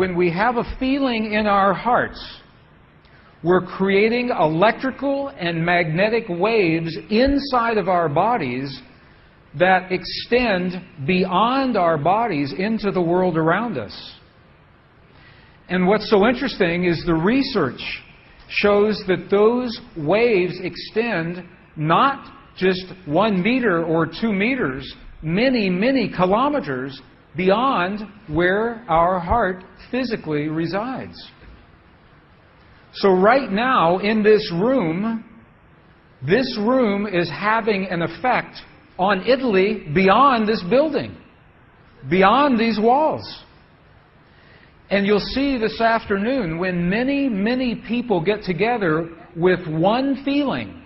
When we have a feeling in our hearts, we're creating electrical and magnetic waves inside of our bodies that extend beyond our bodies into the world around us. And what's so interesting is the research shows that those waves extend not just 1 meter or 2 meters, many, many kilometers beyond where our heart physically resides. So right now in this room is having an effect on Italy beyond this building, beyond these walls. And you'll see this afternoon when many, many people get together with one feeling,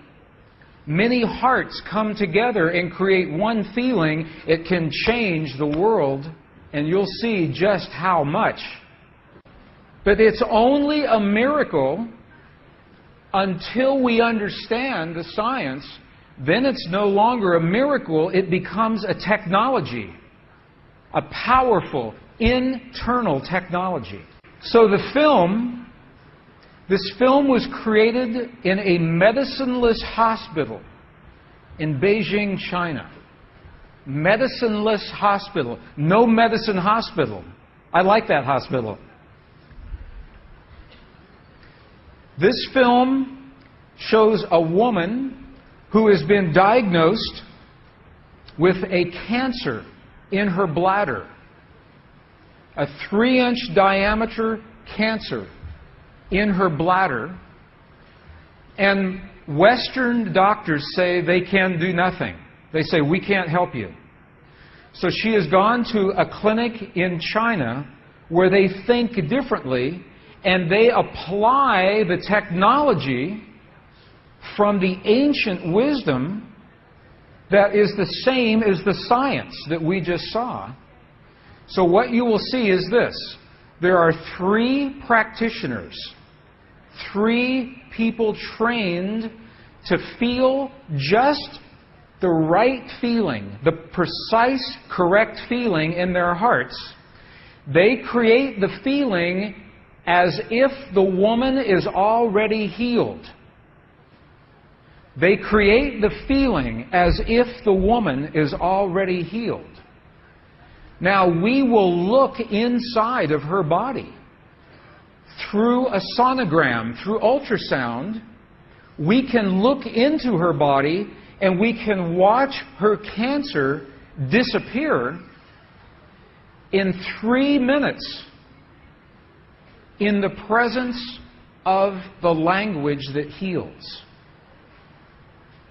many hearts come together and create one feeling, it can change the world, and you'll see just how much. But it's only a miracle until we understand the science. Then it's no longer a miracle, it becomes a technology, a powerful internal technology. So this film was created in a medicineless hospital in Beijing, China. Medicineless hospital. No medicine hospital. I like that hospital. This film shows a woman who has been diagnosed with a cancer in her bladder. A 3-inch diameter cancer in her bladder. And Western doctors say they can do nothing. They say, we can't help you. So she has gone to a clinic in China where they think differently, and they apply the technology from the ancient wisdom that is the same as the science that we just saw. So what you will see is this. There are 3 practitioners, 3 people trained to feel just the right feeling, the precise, correct feeling in their hearts. They create the feeling as if the woman is already healed. They create the feeling as if the woman is already healed. Now, we will look inside of her body through a sonogram, through ultrasound. We can look into her body and we can watch her cancer disappear in 3 minutes in the presence of the language that heals.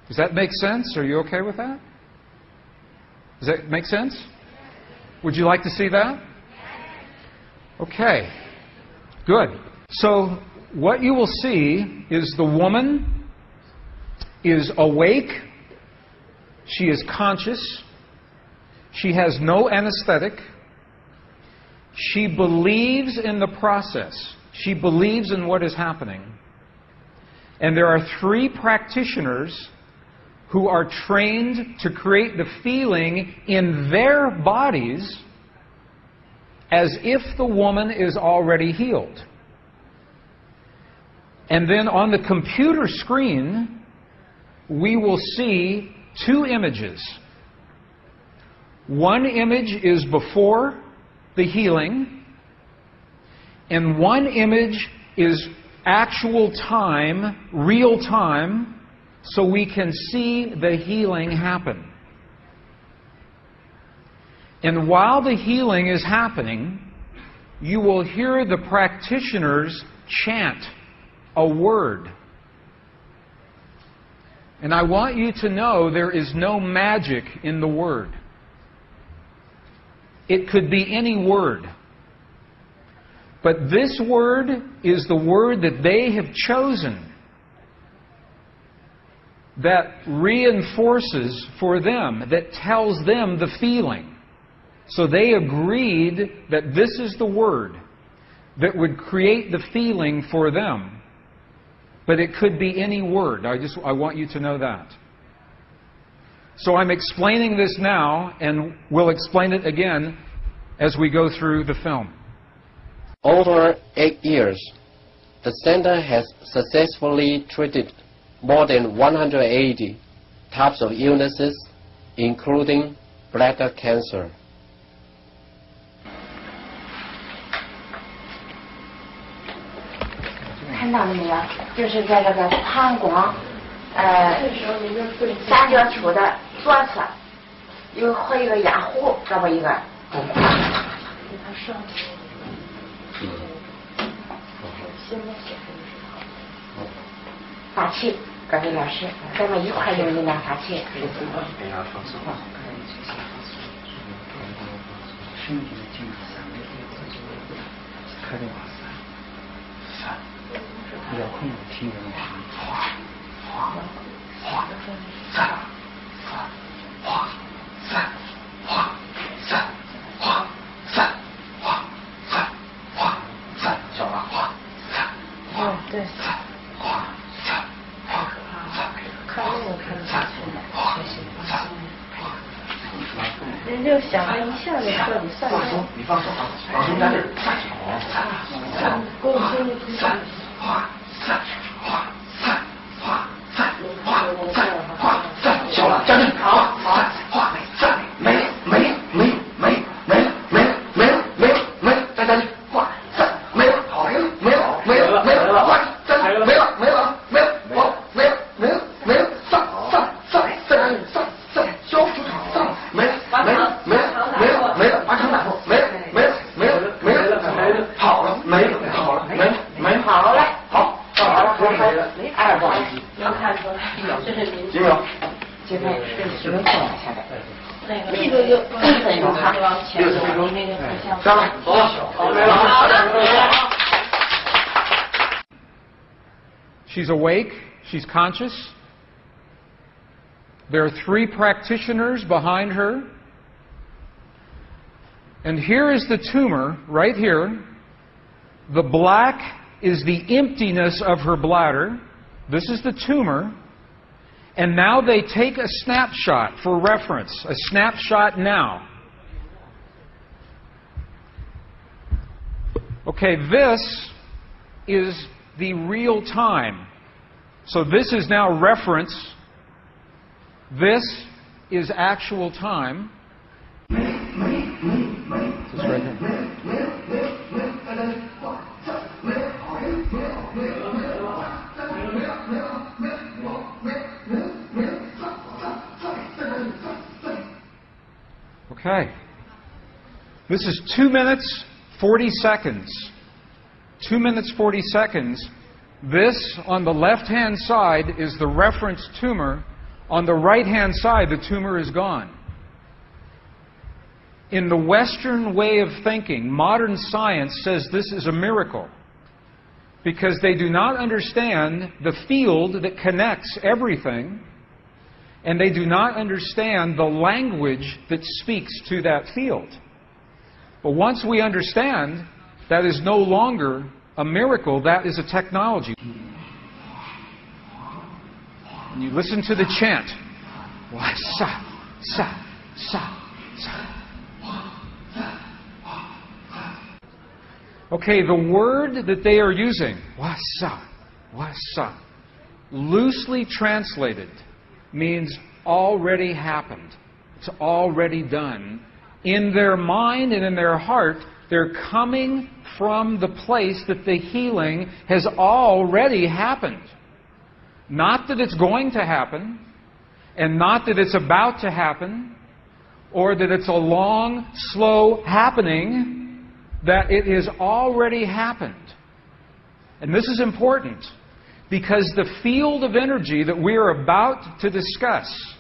Does that make sense? Are you okay with that? Does that make sense? Would you like to see that? Okay. Good. So what you will see is the woman is awake. She is conscious. She has no anesthetic. She believes in the process. She believes in what is happening. And there are 3 practitioners who are trained to create the feeling in their bodies as if the woman is already healed. And then on the computer screen, we will see 2 images. One image is before the healing, and one image is actual time, real time, so we can see the healing happen. And while the healing is happening, you will hear the practitioners chant a word. And I want you to know there is no magic in the word. It could be any word. But this word is the word that they have chosen that reinforces for them, that tells them the feeling. So they agreed that this is the word that would create the feeling for them. But it could be any word. I want you to know that. So I'm explaining this now, and we'll explain it again as we go through the film. Over 8 years, the center has successfully treated more than 180 types of illnesses, including bladder cancer. 看到了没有？就是在这个膀胱三角球的左侧和一个压弧，这么一个。法器，各位老师，咱们一块用力量法器。身体的静开动3、不要控制体温，哗哗哗3、哗3、哗3、哗3、哗3、哗3，小了哗3、哗对3、哗3、哗3，看那个看得下去了，哗3。人就想着一下就彻底散了。你放松啊，放松在这儿。小了，站住！好，没了，再站住！没了，好，没了，快，站住！没了，上，消除上，没了，完成打破，没了，好了，2个，能看出来，这是您几秒？这边是能放下来，那个就6分钟哈，6分钟，上来，走，好的。She's awake. She's conscious. There are 3 practitioners behind her. And here is the tumor, right here. The black is the emptiness of her bladder. This is the tumor. And now they take a snapshot for reference. A snapshot now. Okay, this is the real time. So this is now reference. This is actual time. This right here. Okay. This is 2 minutes, 40 seconds. 2 minutes, 40 seconds. This, on the left-hand side, is the reference tumor. On the right-hand side, the tumor is gone. In the Western way of thinking, modern science says this is a miracle because they do not understand the field that connects everything, and they do not understand the language that speaks to that field. But once we understand, that is no longer a miracle, that is a technology. And you listen to the chant. Sa, sa, sa, sa. Okay, the word that they are using, wasa, loosely translated, means already happened. It's already done. In their mind and in their heart, they're coming from the place that the healing has already happened. Not that it's going to happen, and not that it's about to happen, or that it's a long, slow happening, that it has already happened. And this is important, because the field of energy that we are about to discuss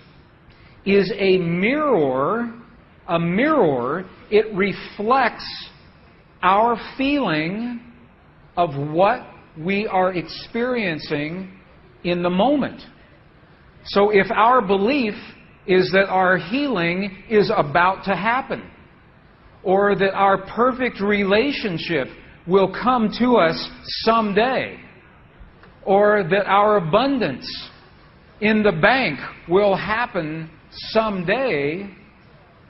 is a mirror. A mirror, it reflects our feeling of what we are experiencing in the moment. So if our belief is that our healing is about to happen, or that our perfect relationship will come to us someday, or that our abundance in the bank will happen someday,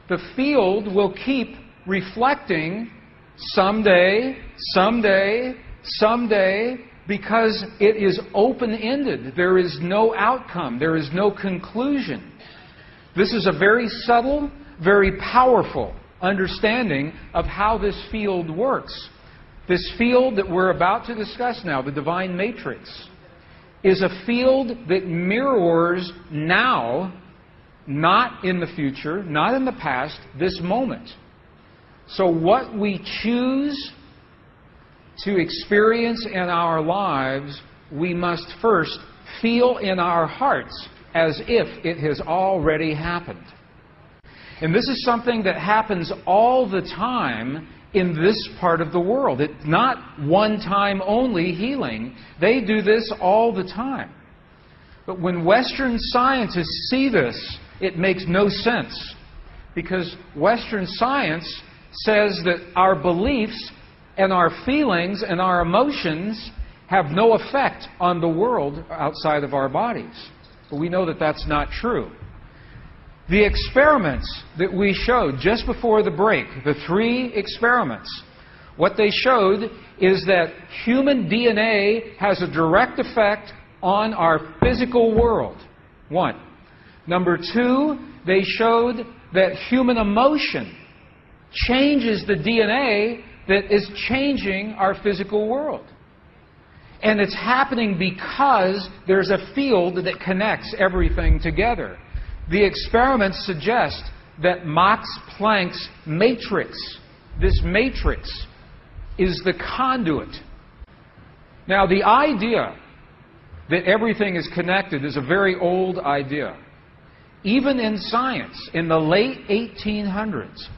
the field will keep reflecting someday, someday, someday, because it is open-ended. There is no outcome. There is no conclusion. This is a very subtle, very powerful understanding of how this field works. This field that we're about to discuss now, the divine matrix, is a field that mirrors now, not in the future, not in the past, this moment. So what we choose to experience in our lives, we must first feel in our hearts as if it has already happened. And this is something that happens all the time in this part of the world. It's not one-time only healing. They do this all the time. But when Western scientists see this, it makes no sense. Because Western science says that our beliefs and our feelings and our emotions have no effect on the world outside of our bodies. But we know that that's not true. The experiments that we showed just before the break, the 3 experiments, what they showed is that human DNA has a direct effect on our physical world. 1. Number 2, they showed that human emotion changes the DNA that is changing our physical world. And it's happening because there's a field that connects everything together. The experiments suggest that Max Planck's matrix, this matrix, is the conduit. Now, the idea that everything is connected is a very old idea. Even in science, in the late 1800s,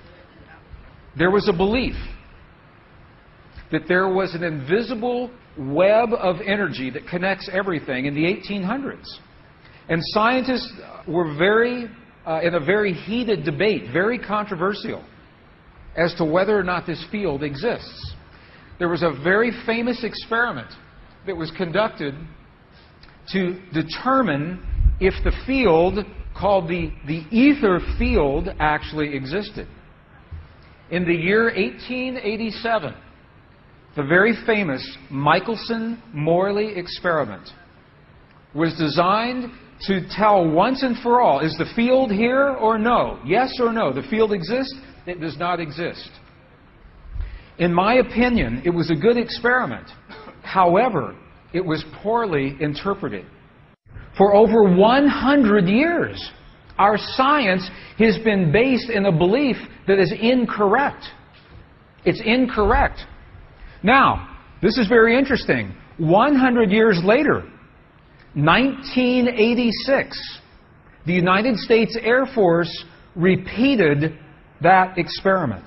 there was a belief that there was an invisible web of energy that connects everything in the 1800s. And scientists were in a very heated debate, very controversial, as to whether or not this field exists. There was a very famous experiment that was conducted to determine if the field called the ether field actually existed. In the year 1887, the very famous Michelson-Morley experiment was designed to tell once and for all, is the field here or no? Yes or no? The field exists? It does not exist. In my opinion, it was a good experiment. However, it was poorly interpreted. For over 100 years, our science has been based in a belief that is incorrect. It's incorrect. Now, this is very interesting. 100 years later, 1986, the United States Air Force repeated that experiment.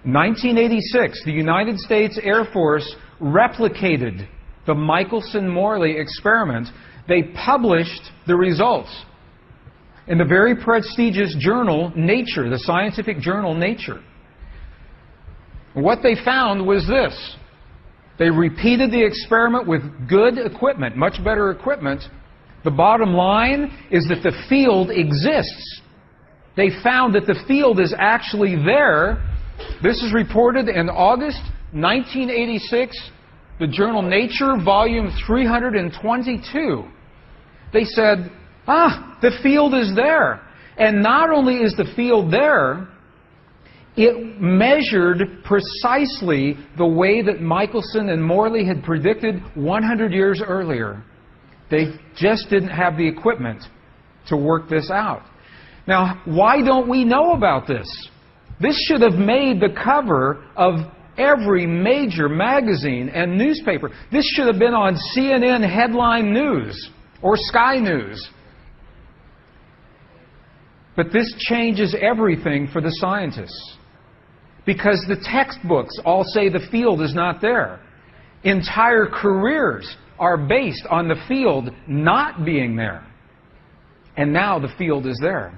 1986, the United States Air Force replicated the Michelson-Morley experiment. They published the results in the very prestigious journal Nature, the scientific journal Nature. What they found was this. They repeated the experiment with good equipment, much better equipment. The bottom line is that the field exists. They found that the field is actually there. This is reported in August 1986, the journal Nature, volume 322. They said, the field is there. And not only is the field there, it measured precisely the way that Michelson and Morley had predicted 100 years earlier. They just didn't have the equipment to work this out. Now, why don't we know about this? This should have made the cover of every major magazine and newspaper. This should have been on CNN headline news or Sky News. But this changes everything for the scientists. Because the textbooks all say the field is not there. Entire careers are based on the field not being there. And now the field is there.